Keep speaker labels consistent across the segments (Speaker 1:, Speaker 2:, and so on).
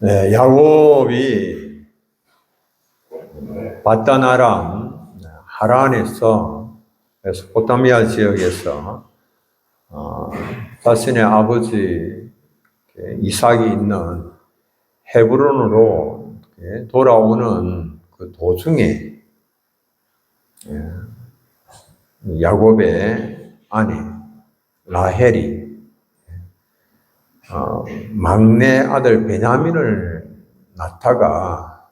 Speaker 1: 네, 야곱이 바단 아람 하란에서 메소포타미아 지역에서 자신의 아버지 이삭이 있는 헤브론으로 돌아오는 그 도중에 야곱의 아내 라헬이 막내 아들 베냐민을 낳다가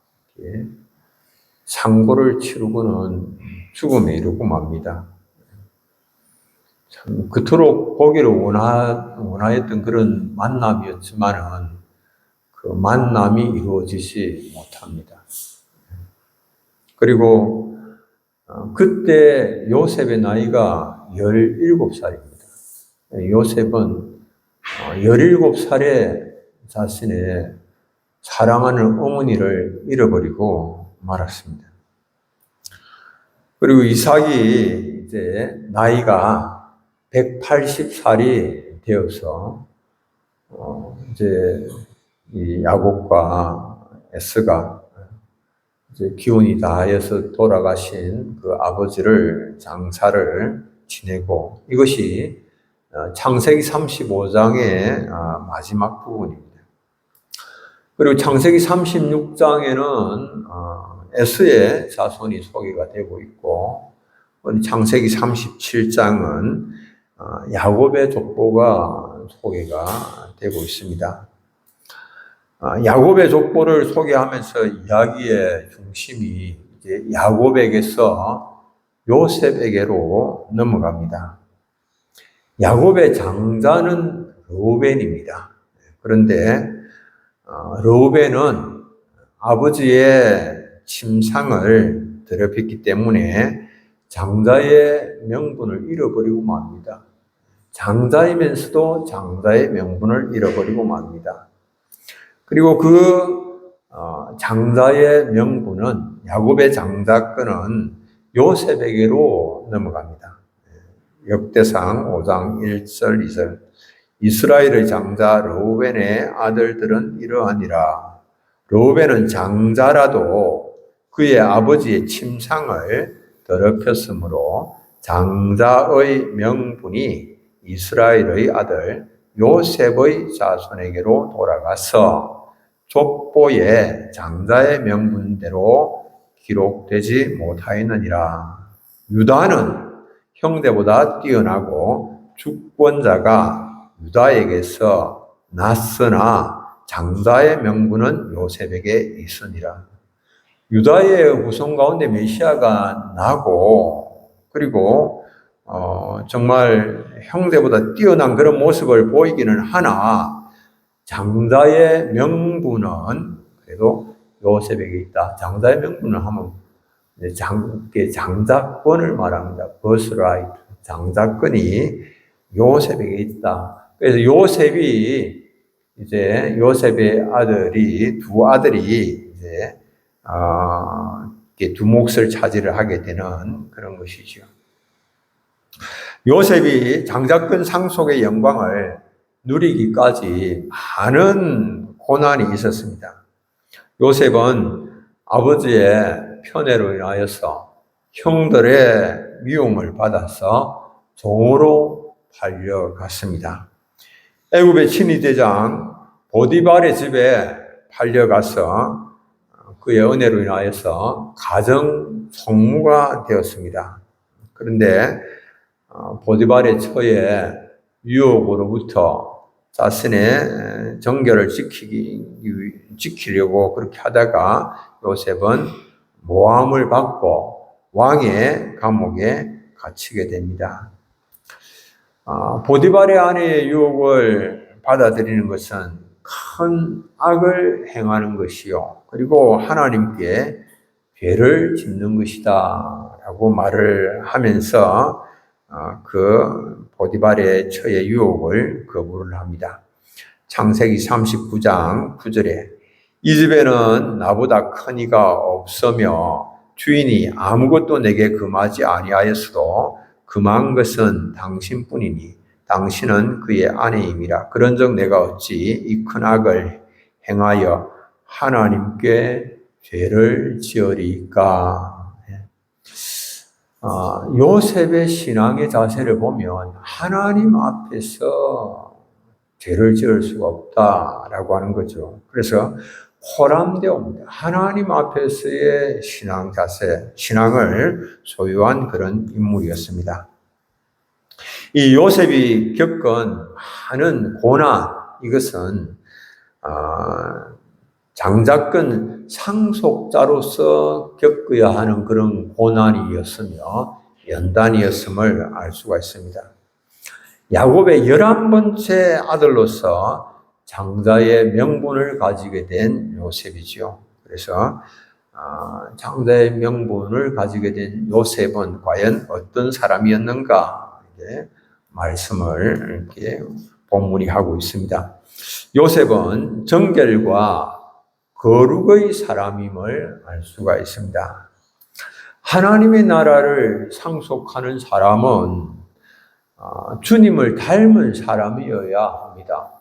Speaker 1: 상고를 치르고는 죽음에 이르고 맙니다. 참 그토록 보기를 원하였던 그런 만남이었지만은 그 만남이 이루어지지 못합니다. 그리고 그때 요셉의 나이가 17살입니다. 요셉은 17살에 자신의 사랑하는 어머니를 잃어버리고 말았습니다. 그리고 이삭이 이제 나이가 180살이 되어서 이제 이 야곱과 에스가 이제 기운이 다하여서 돌아가신 그 아버지를 장사를 지내고, 이것이 창세기 35장의 마지막 부분입니다. 그리고 창세기 36장에는 에스의 자손이 소개가 되고 있고, 창세기 37장은 야곱의 족보가 소개가 되고 있습니다. 야곱의 족보를 소개하면서 이야기의 중심이 이제 야곱에게서 요셉에게로 넘어갑니다. 야곱의 장자는 르우벤입니다. 그런데 르우벤은 아버지의 침상을 더럽혔기 때문에 장자의 명분을 잃어버리고 맙니다. 장자이면서도 장자의 명분을 잃어버리고 맙니다. 그리고 그 장자의 명분은, 야곱의 장자권은 요셉에게로 넘어갑니다. 역대상 5장 1절 2절 이스라엘의 장자 르우벤의 아들들은 이러하니라. 르우벤은 장자라도 그의 아버지의 침상을 더럽혔으므로 장자의 명분이 이스라엘의 아들 요셉의 자손에게로 돌아가서 족보에 장자의 명분대로 기록되지 못하였느니라. 유다는 형제보다 뛰어나고 주권자가 유다에게서 났으나 장자의 명분은 요셉에게 있으니라. 유다의 후손 가운데 메시아가 나고, 그리고 정말 형제보다 뛰어난 그런 모습을 보이기는 하나 장자의 명분은 그래도 요셉에게 있다. 장자의 명분은 하면 장자권을 말합니다. birthright, 장자권이 요셉에게 있다. 그래서 요셉의 아들이 두 아들이 이제 두 몫을 차지를 하게 되는 그런 것이죠. 요셉이 장자권 상속의 영광을 누리기까지 많은 고난이 있었습니다. 요셉은 아버지의 편애로 인하여서 형들의 미움을 받아서 종으로 팔려갔습니다. 애굽의 친위대장 보디발의 집에 팔려가서 그의 은혜로 인하여서 가정 총무가 되었습니다. 그런데 보디발의 처에 유혹으로부터 자신의 정결을 지키려고 그렇게 하다가 요셉은 모함을 받고 왕의 감옥에 갇히게 됩니다. 보디발의 아내의 유혹을 받아들이는 것은 큰 악을 행하는 것이요, 그리고 하나님께 죄를 짓는 것이다 라고 말을 하면서 그 보디발의 처의 유혹을 거부를 합니다. 창세기 39장 9절에 이 집에는 나보다 큰 이가 없으며 주인이 아무것도 내게 금하지 아니하였어도 금한 것은 당신뿐이니 당신은 그의 아내임이라. 그런즉 내가 어찌 이 큰 악을 행하여 하나님께 죄를 지으리까. 요셉의 신앙의 자세를 보면 하나님 앞에서 죄를 지을 수가 없다라고 하는 거죠. 그래서 호람되옵니다. 하나님 앞에서의 신앙 자세, 신앙을 소유한 그런 인물이었습니다. 이 요셉이 겪은 많은 고난, 이것은 장자권 상속자로서 겪어야 하는 그런 고난이었으며 연단이었음을 알 수가 있습니다. 야곱의 11번째 아들로서 장자의 명분을 가지게 된 요셉이죠. 그래서 장자의 명분을 가지게 된 요셉은 과연 어떤 사람이었는가, 이렇게 말씀을 이렇게 본문이 하고 있습니다. 요셉은 정결과 거룩의 사람임을 알 수가 있습니다. 하나님의 나라를 상속하는 사람은 주님을 닮은 사람이어야 합니다.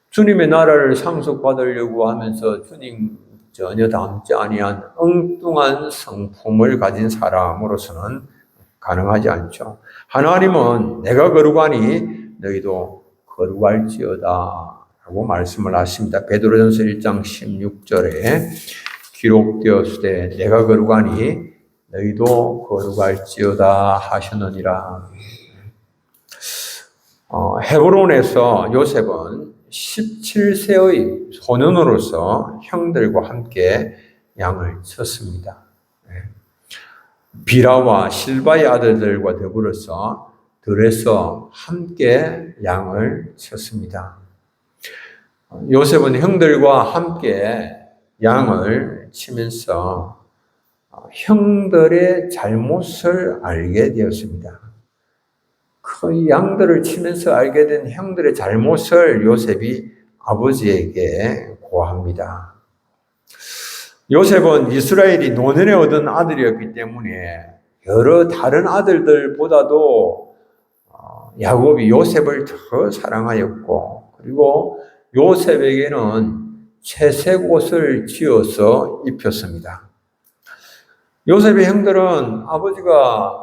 Speaker 1: 주님의 나라를 상속받으려고 하면서 주님 전혀 닮지 아니한 엉뚱한 성품을 가진 사람으로서는 가능하지 않죠. 하나님은 내가 거룩하니 너희도 거룩할지어다 라고 말씀을 하십니다. 베드로전서 1장 16절에 기록되었으되 내가 거룩하니 너희도 거룩할지어다 하셨느니라. 헤브론에서 요셉은 17세의 소년으로서 형들과 함께 양을 쳤습니다. 비라와 실바의 아들들과 더불어서 들에서 함께 양을 쳤습니다. 요셉은 형들과 함께 양을 치면서 형들의 잘못을 알게 되었습니다. 그 양들을 치면서 알게 된 형들의 잘못을 요셉이 아버지에게 고합니다. 요셉은 이스라엘이 노년에 얻은 아들이었기 때문에 여러 다른 아들들보다도 야곱이 요셉을 더 사랑하였고, 그리고 요셉에게는 채색 옷을 지어서 입혔습니다. 요셉의 형들은 아버지가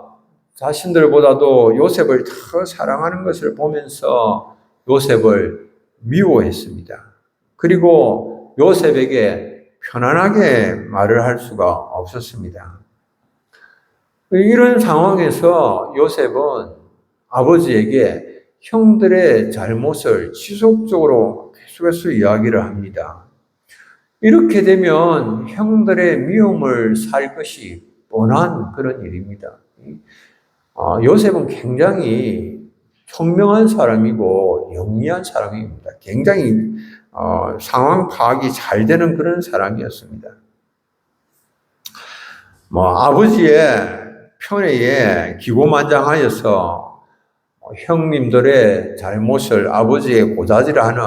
Speaker 1: 자신들보다도 요셉을 더 사랑하는 것을 보면서 요셉을 미워했습니다. 그리고 요셉에게 편안하게 말을 할 수가 없었습니다. 이런 상황에서 요셉은 아버지에게 형들의 잘못을 지속적으로 계속해서 이야기를 합니다. 이렇게 되면 형들의 미움을 살 것이 뻔한 그런 일입니다. 요셉은 굉장히 총명한 사람이고 영리한 사람입니다. 굉장히 상황 파악이 잘 되는 그런 사람이었습니다. 아버지의 편애에 기고만장하여서 형님들의 잘못을 아버지의 고자질하는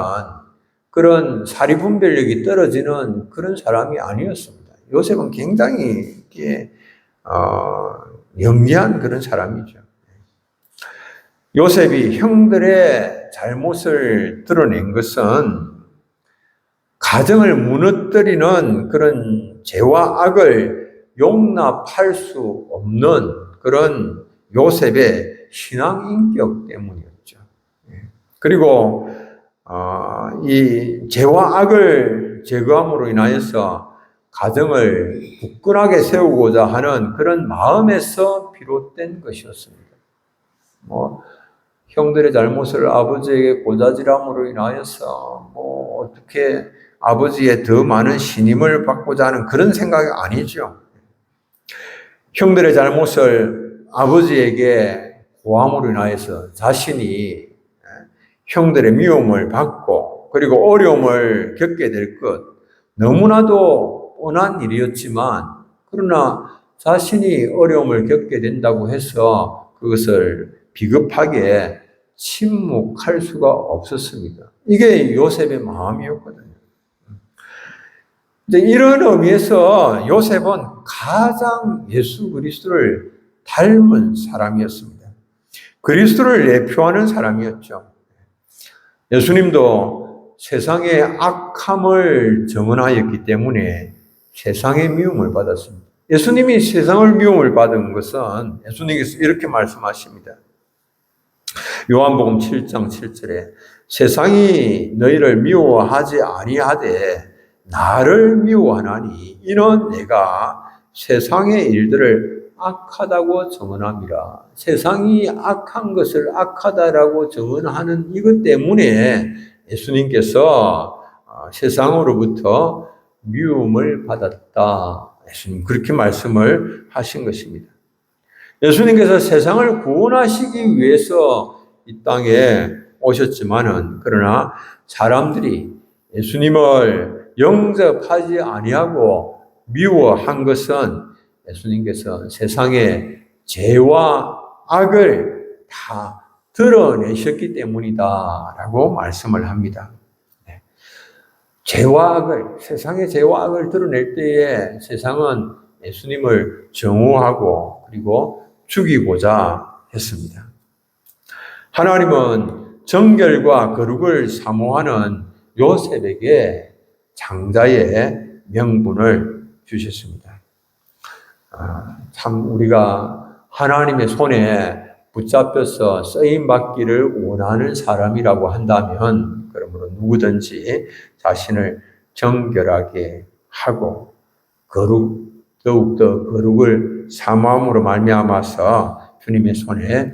Speaker 1: 그런 사리분별력이 떨어지는 그런 사람이 아니었습니다. 요셉은 굉장히 영리한 그런 사람이죠. 요셉이 형들의 잘못을 드러낸 것은 가정을 무너뜨리는 그런 죄와 악을 용납할 수 없는 그런 요셉의 신앙 인격 때문이었죠. 그리고 이 죄와 악을 제거함으로 인하여서 가정을 굳건하게 세우고자 하는 그런 마음에서 비롯된 것이었습니다. 형들의 잘못을 아버지에게 고자질함으로 인하여서 어떻게 아버지의 더 많은 신임을 받고자 하는 그런 생각이 아니죠. 형들의 잘못을 아버지에게 고함으로 인하여서 자신이 형들의 미움을 받고 그리고 어려움을 겪게 될 것, 너무나도 뻔한 일이었지만, 그러나 자신이 어려움을 겪게 된다고 해서 그것을 비겁하게 침묵할 수가 없었습니다. 이게 요셉의 마음이었거든요. 이런 의미에서 요셉은 가장 예수 그리스도를 닮은 사람이었습니다. 그리스도를 대표하는 사람이었죠. 예수님도 세상의 악함을 정언하였기 때문에 세상의 미움을 받았습니다. 예수님이 세상을 미움을 받은 것은 예수님께서 이렇게 말씀하십니다. 요한복음 7장 7절에 세상이 너희를 미워하지 아니하되 나를 미워하나니 이는 내가 세상의 일들을 악하다고 정언함이라. 세상이 악한 것을 악하다라고 정언하는 이것 때문에 예수님께서 세상으로부터 미움을 받았다. 예수님 그렇게 말씀을 하신 것입니다. 예수님께서 세상을 구원하시기 위해서 이 땅에 오셨지만은 그러나 사람들이 예수님을 영접하지 아니하고 미워한 것은 예수님께서 세상의 죄와 악을 다 드러내셨기 때문이다라고 말씀을 합니다. 죄와 악을, 세상의 죄와 악을 드러낼 때에 세상은 예수님을 정오하고 그리고 죽이고자 했습니다. 하나님은 정결과 거룩을 사모하는 요셉에게 장자의 명분을 주셨습니다. 참 우리가 하나님의 손에 붙잡혀서 쓰임받기를 원하는 사람이라고 한다면 그러므로 누구든지 자신을 정결하게 하고 더욱더 거룩을 사모함으로 말미암아서 주님의 손에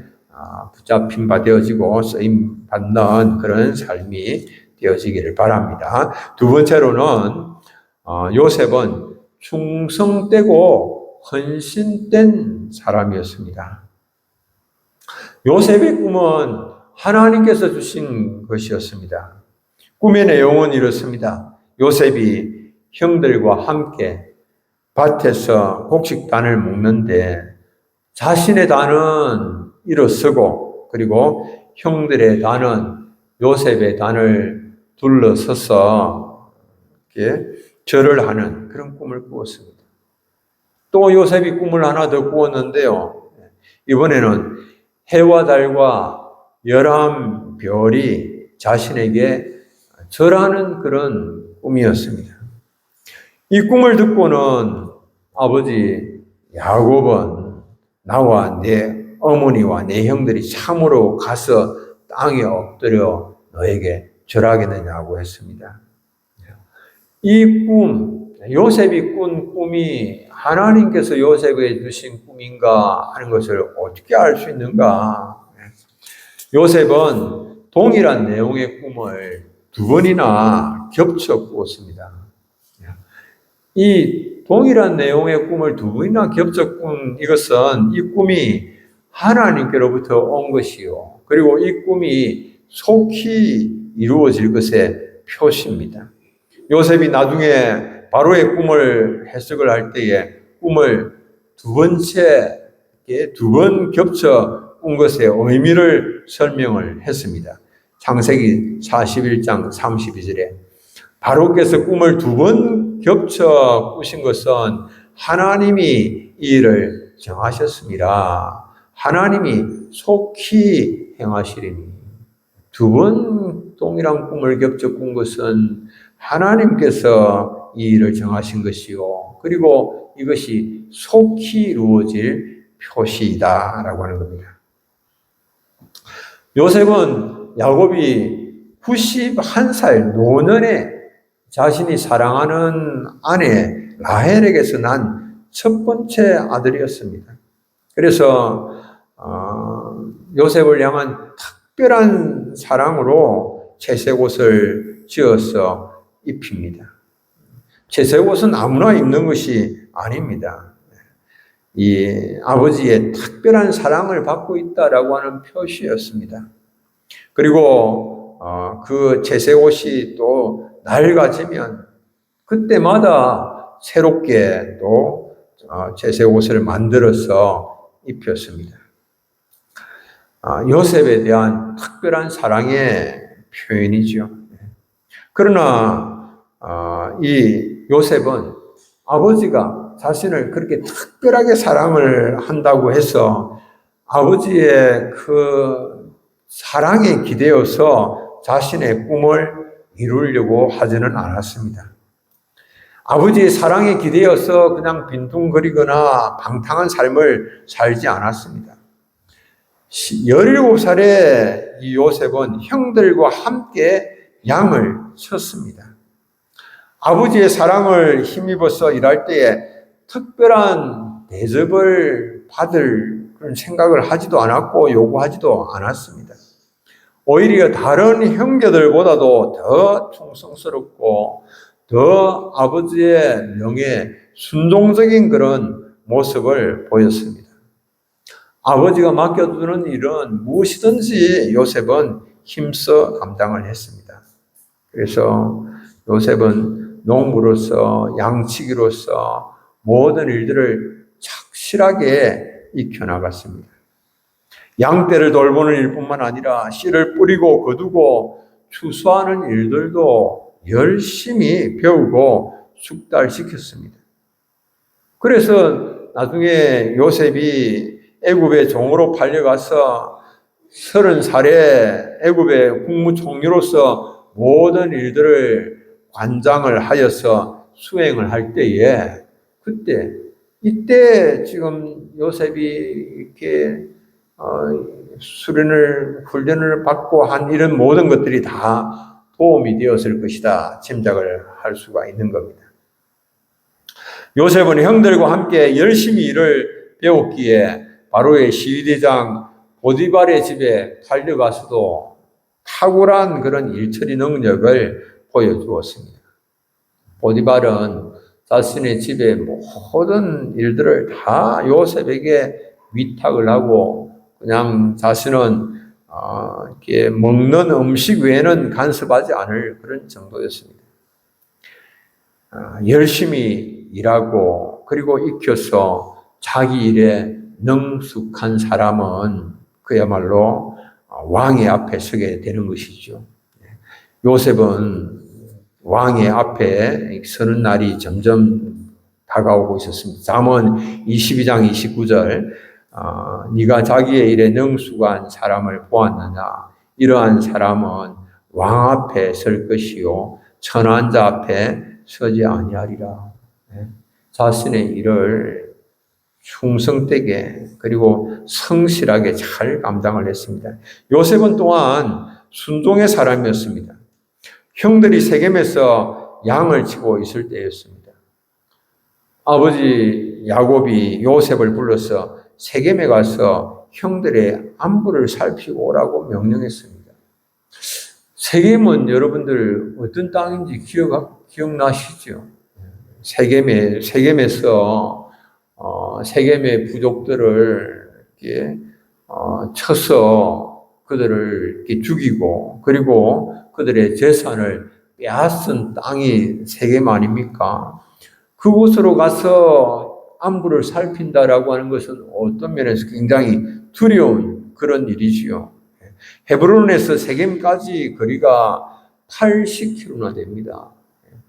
Speaker 1: 붙잡힌 바 되어지고 쓰임받는 그런 삶이 되어지기를 바랍니다. 두 번째로는 요셉은 충성되고 헌신된 사람이었습니다. 요셉의 꿈은 하나님께서 주신 것이었습니다. 꿈의 내용은 이렇습니다. 요셉이 형들과 함께 밭에서 곡식단을 먹는데 자신의 단은 일어서고 그리고 형들의 단은 요셉의 단을 둘러서서 이렇게 절을 하는 그런 꿈을 꾸었습니다. 또 요셉이 꿈을 하나 더 꾸었는데요. 이번에는 해와 달과 11별이 자신에게 절하는 그런 꿈이었습니다. 이 꿈을 듣고는 아버지 야곱은 나와 내 어머니와 내 형들이 참으로 가서 땅에 엎드려 너에게 절하겠느냐고 했습니다. 이 꿈, 요셉이 꾼 꿈이 하나님께서 요셉에게 주신 꿈인가 하는 것을 어떻게 알 수 있는가? 요셉은 동일한 내용의 꿈을 두 번이나 겹쳐 꾸었습니다. 이 동일한 내용의 꿈을 두 번이나 겹쳐 꾼 이것은 이 꿈이 하나님께로부터 온 것이요. 그리고 이 꿈이 속히 이루어질 것의 표시입니다. 요셉이 나중에 바로의 꿈을 해석을 할 때에 꿈을 두 번 겹쳐 꾼 것의 의미를 설명을 했습니다. 창세기 41장 32절에 바로께서 꿈을 두 번 겹쳐 꾸신 것은 하나님이 이 일을 정하셨습니다. 하나님이 속히 행하시리니. 두 번 동일한 꿈을 겹쳐 꾼 것은 하나님께서 이 일을 정하신 것이요. 그리고 이것이 속히 이루어질 표시이다라고 하는 겁니다. 요셉은 야곱이 91살 노년에 자신이 사랑하는 아내 라헬에게서 난 첫 번째 아들이었습니다. 그래서 요셉을 향한 특별한 사랑으로 채색옷을 지어서 입힙니다. 채색옷은 아무나 입는 것이 아닙니다. 이 아버지의 특별한 사랑을 받고 있다라고 하는 표시였습니다. 그리고 그 채색옷이 또 낡아지면 그때마다 새롭게 또 채색옷을 만들어서 입혔습니다. 요셉에 대한 특별한 사랑의 표현이죠. 그러나 이 요셉은 아버지가 자신을 그렇게 특별하게 사랑을 한다고 해서 아버지의 그 사랑에 기대어서 자신의 꿈을 이루려고 하지는 않았습니다. 아버지의 사랑에 기대어서 그냥 빈둥거리거나 방탕한 삶을 살지 않았습니다. 17살의 이 요셉은 형들과 함께 양을 쳤습니다. 아버지의 사랑을 힘입어서 일할 때에 특별한 대접을 받을 그런 생각을 하지도 않았고 요구하지도 않았습니다. 오히려 다른 형제들보다도 더 충성스럽고 더 아버지의 명에 순종적인 그런 모습을 보였습니다. 아버지가 맡겨두는 일은 무엇이든지 요셉은 힘써 감당을 했습니다. 그래서 요셉은 농부로서 양치기로서 모든 일들을 착실하게 익혀나갔습니다. 양떼를 돌보는 일뿐만 아니라 씨를 뿌리고 거두고 추수하는 일들도 열심히 배우고 숙달시켰습니다. 그래서 나중에 요셉이 애굽의 종으로 팔려가서 30살에 애굽의 국무총리로서 모든 일들을 관장을 하여서 수행을 할 때에 이때 지금 요셉이 이렇게 수련을 훈련을 받고 한 이런 모든 것들이 다 도움이 되었을 것이다 짐작을 할 수가 있는 겁니다. 요셉은 형들과 함께 열심히 일을 배웠기에 바로의 시위대장 보디발의 집에 팔려가서도 탁월한 그런 일처리 능력을 보여주었습니다. 보디발은 자신의 집의 모든 일들을 다 요셉에게 위탁을 하고 그냥 자신은 이렇게 먹는 음식 외에는 간섭하지 않을 그런 정도였습니다. 열심히 일하고 그리고 익혀서 자기 일에 능숙한 사람은 그야말로 왕의 앞에 서게 되는 것이죠. 요셉은 왕의 앞에 서는 날이 점점 다가오고 있었습니다. 잠언 22장 29절 네가 자기의 일에 능숙한 사람을 보았느냐 이러한 사람은 왕 앞에 설 것이요 천한 자 앞에 서지 아니하리라. 자신의 일을 충성되게 그리고 성실하게 잘 감당을 했습니다. 요셉은 또한 순종의 사람이었습니다. 형들이 세겜에서 양을 치고 있을 때였습니다. 아버지 야곱이 요셉을 불러서 세겜에 가서 형들의 안부를 살피고 오라고 명령했습니다. 세겜은 여러분들 어떤 땅인지 기억나시죠? 세겜에서 세겜의 부족들을 이렇게 쳐서 그들을 이렇게 죽이고 그리고 그들의 재산을 빼앗은 땅이 세겜 아닙니까? 그곳으로 가서 안부를 살핀다라고 하는 것은 어떤 면에서 굉장히 두려운 그런 일이지요. 헤브론에서 세겜까지 거리가 80km나 됩니다.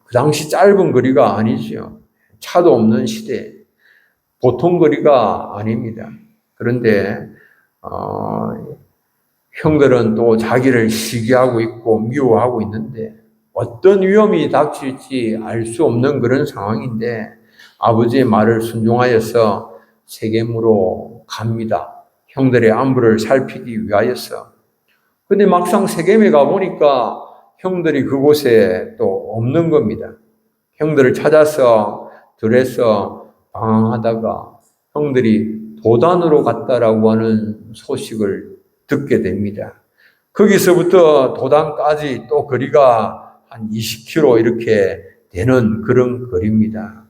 Speaker 1: 그 당시 짧은 거리가 아니죠. 차도 없는 시대, 보통 거리가 아닙니다. 그런데 형들은 또 자기를 시기하고 있고 미워하고 있는데 어떤 위험이 닥칠지 알 수 없는 그런 상황인데 아버지의 말을 순종하여서 세겜으로 갑니다. 형들의 안부를 살피기 위하여서. 근데 막상 세겜에 가보니까 형들이 그곳에 또 없는 겁니다. 형들을 찾아서 들에서 방황하다가 형들이 도단으로 갔다라고 하는 소식을 듣게 됩니다. 거기서부터 도단까지 또 거리가 한 20km 이렇게 되는 그런 거리입니다.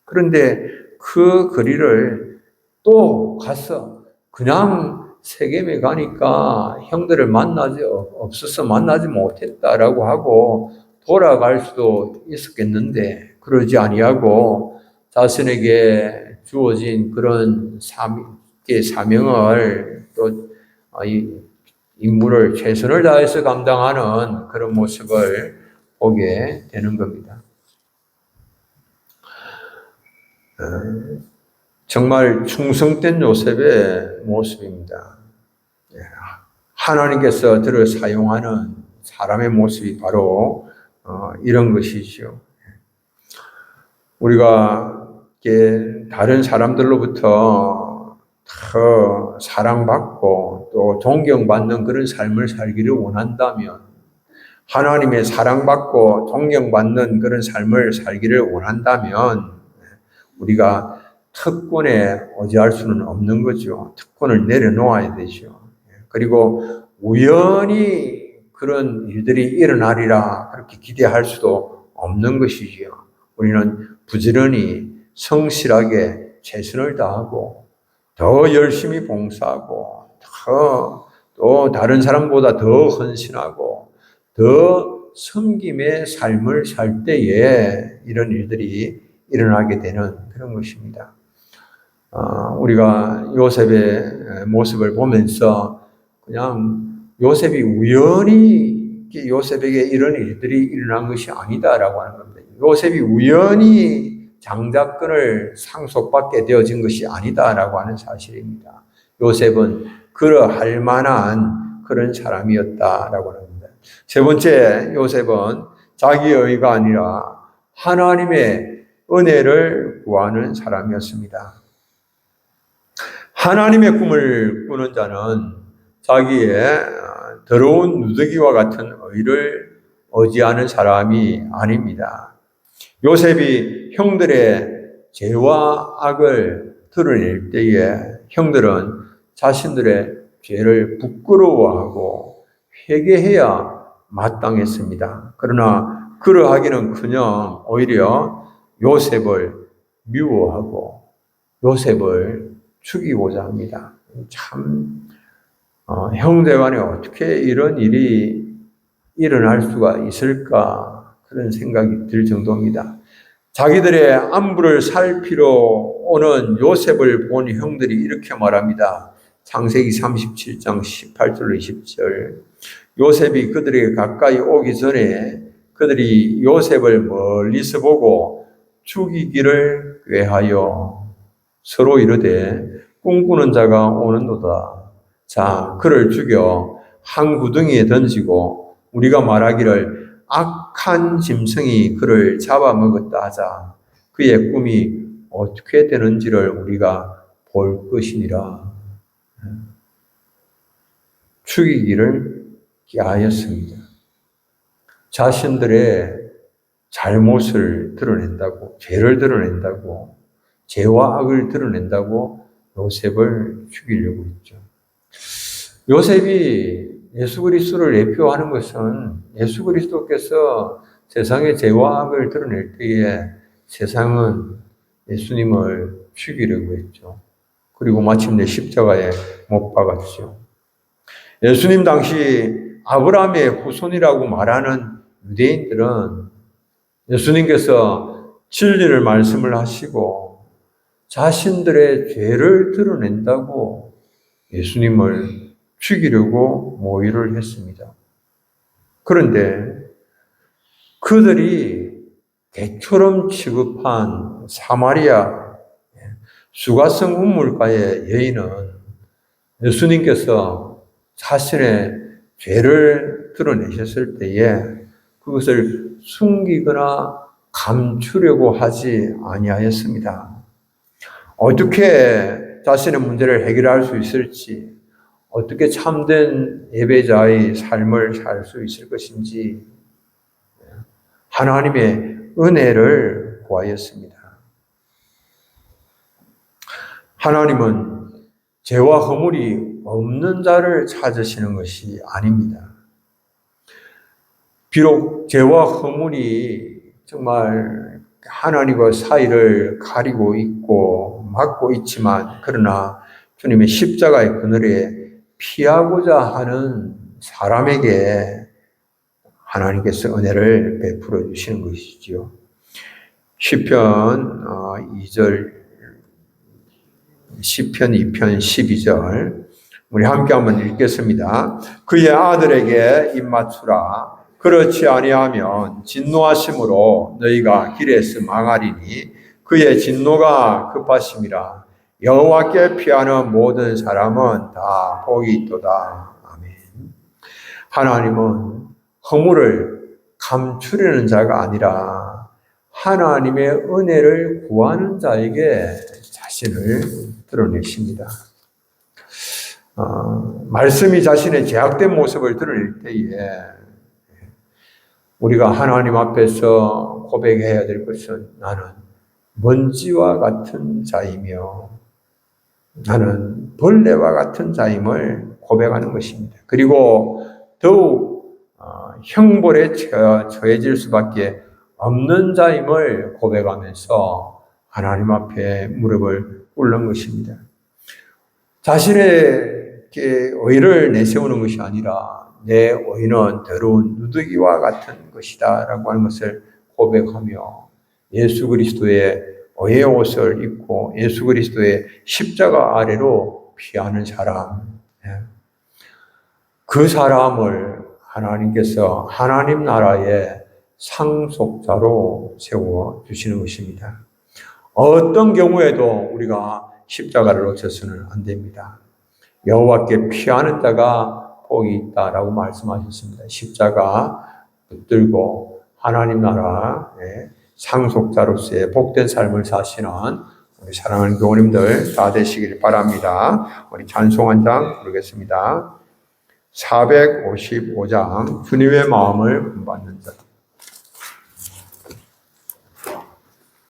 Speaker 1: 그런데 그 거리를 또 가서 그냥 세겜에 가니까 형들을 없어서 만나지 못했다라고 하고 돌아갈 수도 있었겠는데 그러지 아니하고 자신에게 주어진 그런 사명을 또 임무를 최선을 다해서 감당하는 그런 모습을 보게 되는 겁니다. 정말 충성된 요셉의 모습입니다. 하나님께서 들어 사용하는 사람의 모습이 바로 이런 것이죠. 우리가 다른 사람들로부터 더 사랑받고 또 존경받는 그런 삶을 살기를 원한다면, 하나님의 사랑받고 존경받는 그런 삶을 살기를 원한다면 우리가 특권에 의지할 수는 없는 거죠. 특권을 내려놓아야 되죠. 그리고 우연히 그런 일들이 일어나리라 그렇게 기대할 수도 없는 것이지요. 우리는 부지런히 성실하게 최선을 다하고 더 열심히 봉사하고 또 다른 사람보다 더 헌신하고 더 섬김의 삶을 살 때에 이런 일들이 일어나게 되는 그런 것입니다. 우리가 요셉의 모습을 보면서 그냥 요셉이 우연히 요셉에게 이런 일들이 일어난 것이 아니다라고 하는 겁니다. 요셉이 우연히 장자권을 상속받게 되어진 것이 아니다라고 하는 사실입니다. 요셉은 그러할 만한 그런 사람이었다라고 합니다. 세 번째, 요셉은 자기의 의가 아니라 하나님의 은혜를 구하는 사람이었습니다. 하나님의 꿈을 꾸는 자는 자기의 더러운 누더기와 같은 의를 의지하는 사람이 아닙니다. 요셉이 형들의 죄와 악을 드러낼 때에 형들은 자신들의 죄를 부끄러워하고 회개해야 마땅했습니다. 그러나 그러하기는커녕 오히려 요셉을 미워하고 요셉을 죽이고자 합니다. 참 형제간에 어떻게 이런 일이 일어날 수가 있을까 그런 생각이 들 정도입니다. 자기들의 안부를 살피러 오는 요셉을 본 형들이 이렇게 말합니다. 창세기 37장 18절로 20절. 요셉이 그들에게 가까이 오기 전에 그들이 요셉을 멀리서 보고 죽이기를 꾀하여 서로 이르되 꿈꾸는 자가 오는도다. 자, 그를 죽여 한 구덩이에 던지고 우리가 말하기를 악한 짐승이 그를 잡아먹었다 하자. 그의 꿈이 어떻게 되는지를 우리가 볼 것이니라. 죽이기를 꾀하였습니다. 자신들의 잘못을 드러낸다고, 죄를 드러낸다고, 죄와 악을 드러낸다고 요셉을 죽이려고 했죠. 요셉이 예수 그리스도를 대표하는 것은 예수 그리스도께서 세상의 죄와 악을 드러낼 때에 세상은 예수님을 죽이려고 했죠. 그리고 마침내 십자가에 못 박았죠. 예수님 당시 아브라함의 후손이라고 말하는 유대인들은 예수님께서 진리를 말씀을 하시고 자신들의 죄를 드러낸다고 예수님을 죽이려고 모의를 했습니다. 그런데 그들이 개처럼 취급한 사마리아 수가성 운물가의 여인은 예수님께서 자신의 죄를 드러내셨을 때에 그것을 숨기거나 감추려고 하지 아니하였습니다. 어떻게 자신의 문제를 해결할 수 있을지, 어떻게 참된 예배자의 삶을 살 수 있을 것인지 하나님의 은혜를 구하였습니다. 하나님은 죄와 허물이 없는 자를 찾으시는 것이 아닙니다. 비록 죄와 허물이 정말 하나님과 사이를 가리고 있고 막고 있지만 그러나 주님의 십자가의 그늘에 피하고자 하는 사람에게 하나님께서 은혜를 베풀어 주시는 것이지요. 시편 2절, 시편 2편 12절 우리 함께 한번 읽겠습니다. 그의 아들에게 입맞추라. 그렇지 아니하면 진노하심으로 너희가 길에서 망하리니 그의 진노가 급하심이라. 여호와께 피하는 모든 사람은 다 복이 있도다. 아멘. 하나님은 허물을 감추려는 자가 아니라 하나님의 은혜를 구하는 자에게 자신을 드러내십니다. 말씀이 자신의 제약된 모습을 드러낼 때에 우리가 하나님 앞에서 고백해야 될 것은 나는 먼지와 같은 자이며 나는 벌레와 같은 자임을 고백하는 것입니다. 그리고 더욱 형벌에 처해질 수밖에 없는 자임을 고백하면서 하나님 앞에 무릎을 꿇는 것입니다. 자신의 의를 내세우는 것이 아니라 내 의는 더러운 누더기와 같은 것이다 라고 하는 것을 고백하며 예수 그리스도의 의의 옷을 입고 예수 그리스도의 십자가 아래로 피하는 사람, 그 사람을 하나님께서 하나님 나라의 상속자로 세워주시는 것입니다. 어떤 경우에도 우리가 십자가를 놓쳐서는 안 됩니다. 여호와께 피하는 자가 복이 있다라고 말씀하셨습니다. 십자가 붙들고 하나님 나라의 상속자로서의 복된 삶을 사시는 우리 사랑하는 교우님들 다 되시길 바랍니다. 우리 찬송 한 장 부르겠습니다. 455장 주님의 마음을 본받는 자.